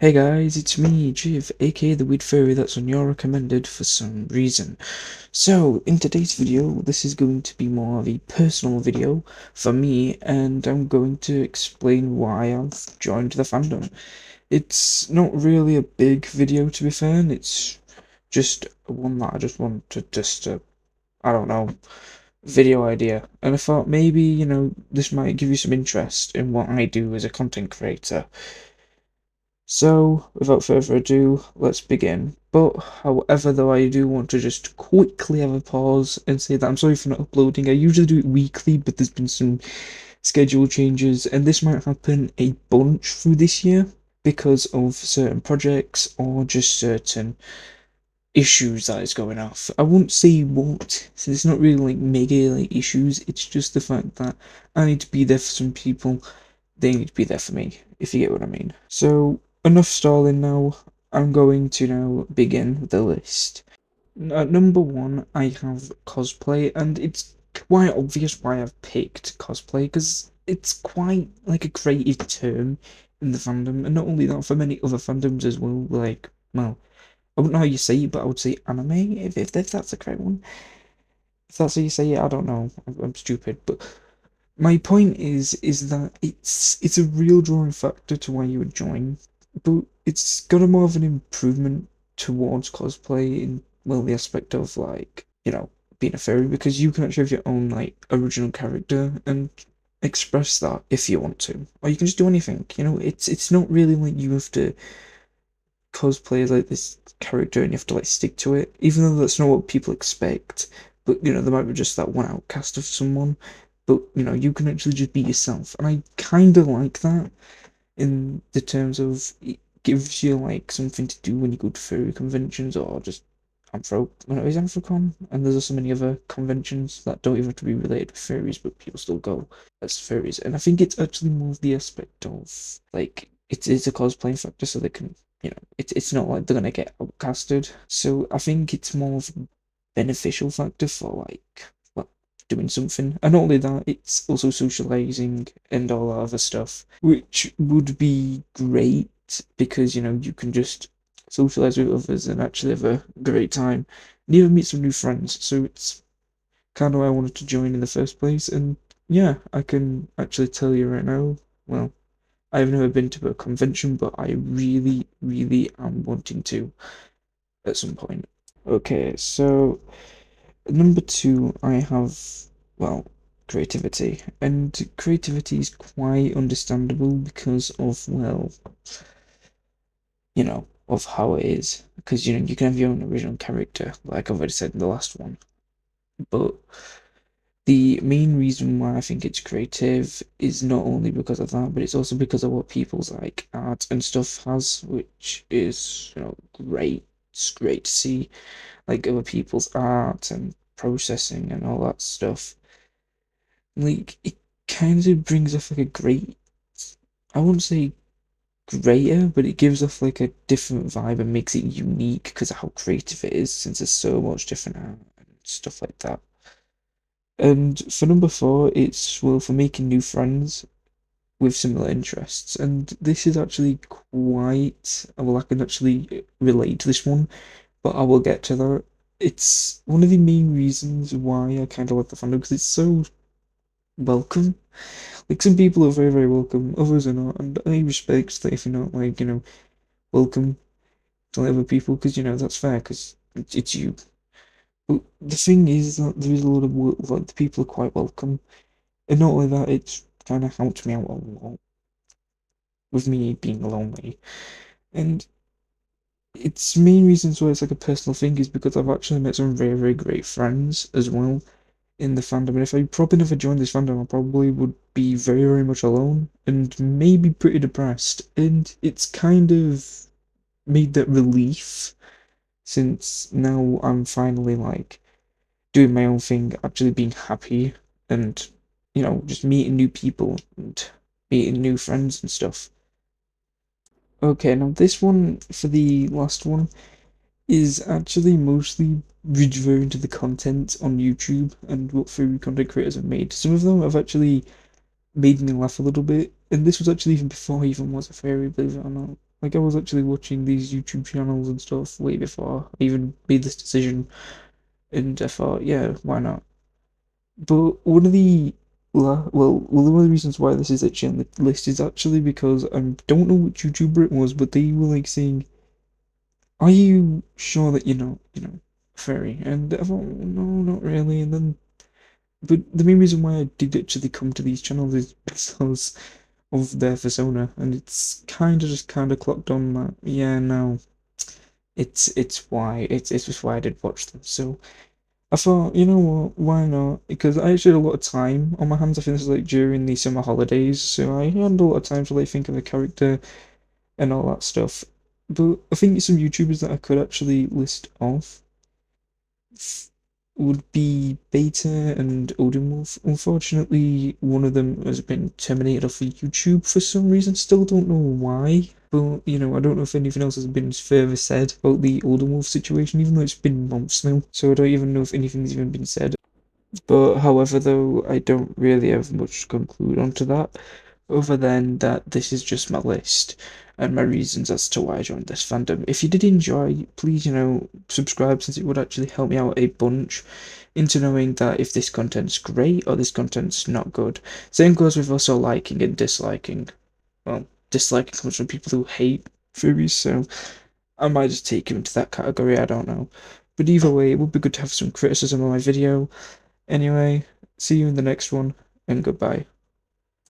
Hey guys, it's me, Jiv, aka the weird furry that's on your recommended for some reason. So, in today's video, this is going to be more of a personal video for me, and I'm going to explain why I've joined the fandom. It's not really a big video, to be fair, and it's just one that I just want to I don't know, video idea. And I thought maybe, this might give you some interest in what I do as a content creator. So, without further ado, let's begin. But, however, though, I do want to just quickly have a pause and say that I'm sorry for not uploading. I usually do it weekly, but there's been some schedule changes, and this might happen a bunch through this year because of certain projects or just certain issues that is going off. I won't say what, since it's not really like mega like issues, it's just the fact that I need to be there for some people, they need to be there for me, if you get what I mean. So, enough stalling now. I'm going to now begin the list. At number one, I have cosplay, and it's quite obvious why I've picked cosplay, because it's quite like a creative term in the fandom, and not only that, for many other fandoms as well, like, well, I wouldn't know how you say it, but I would say anime, if that's the correct one. If that's how you say it, I don't know, I'm stupid, but my point is that it's a real drawing factor to why you would join, but it's got a more of an improvement towards cosplay in, well, the aspect of like, being a fairy, because you can actually have your own like original character and express that if you want to. Or you can just do anything, it's not really like you have to cosplay like this character and you have to like stick to it, even though that's not what people expect. But there might be just that one outcast of someone, but you can actually just be yourself, and I kind of like that in the terms of it gives you like something to do when you go to furry conventions or just is Anthrocon, and there's also many other conventions that don't even have to be related to furries, but people still go as furries. And I think it's actually more of the aspect of like it's a cosplaying factor, so they can it's not like they're gonna get outcasted. So I think it's more of a beneficial factor for like doing something. And not only that, it's also socializing and all that other stuff, which would be great because you can just socialize with others and actually have a great time and even meet some new friends. So it's kind of why I wanted to join in the first place. And yeah, I can actually tell you right now, well, I've never been to a convention, but I really, really am wanting to at some point. Okay, so number two, I have, well, creativity. And creativity is quite understandable because of, well, of how it is. Because, you can have your own original character, like I've already said in the last one. But the main reason why I think it's creative is not only because of that, but it's also because of what people's like art and stuff has, which is, great. It's great to see like other people's art and processing and all that stuff. Like it kind of brings off like a great, I wouldn't say greater, but it gives off like a different vibe and makes it unique because of how creative it is, since there's so much different art and stuff like that. And for number four, it's, well, for making new friends with similar interests. And this is actually quite, well, I can actually relate to this one, but I will get to that. It's one of the main reasons why I kind of like the fandom because it's so welcome. Like some people are very, very welcome, others are not, and I respect that if you're not like, welcome to other people because that's fair because it's you. But the thing is that there is a lot of like the people are quite welcome, and not only that, it's kind of helped me out a lot with me being lonely, and its main reasons why it's like a personal thing is because I've actually met some very, very great friends as well in the fandom. And if I probably never joined this fandom, I probably would be very, very much alone and maybe pretty depressed. And it's kind of made that relief since now I'm finally like doing my own thing, actually being happy and, just meeting new people and meeting new friends and stuff. Okay, now this one, for the last one, is actually mostly referring to the content on YouTube and what furry content creators have made. Some of them have actually made me laugh a little bit, and this was actually even before I even was a fairy, believe it or not. Like, I was actually watching these YouTube channels and stuff way before I even made this decision, and I thought, yeah, why not? But one of the reasons why this is actually on the list is actually because I don't know which YouTuber it was, but they were like saying, "Are you sure that you're not furry?" And I thought, no, not really. And then, but the main reason why I did actually come to these channels is because of their persona, and it's kind of clocked on that. Yeah, no, it's just why I did watch them. So I thought, you know what, why not? Because I actually had a lot of time on my hands. I think this was like during the summer holidays, so I had a lot of time to like think of a character and all that stuff. But I think some YouTubers that I could actually list off would be Beta and Odin Wolf. Unfortunately, one of them has been terminated off of YouTube for some reason. Still don't know why. But, I don't know if anything else has been further said about the Odin Wolf situation, even though it's been months now. So I don't even know if anything's even been said. But however, though, I don't really have much to conclude onto that, other than that this is just my list and my reasons as to why I joined this fandom. If you did enjoy, please, subscribe, since it would actually help me out a bunch into knowing that if this content's great or this content's not good. Same goes with also liking and disliking. Well, disliking comes from people who hate furries, so I might just take you into that category, I don't know. But either way, it would be good to have some criticism on my video. Anyway, see you in the next one, and goodbye.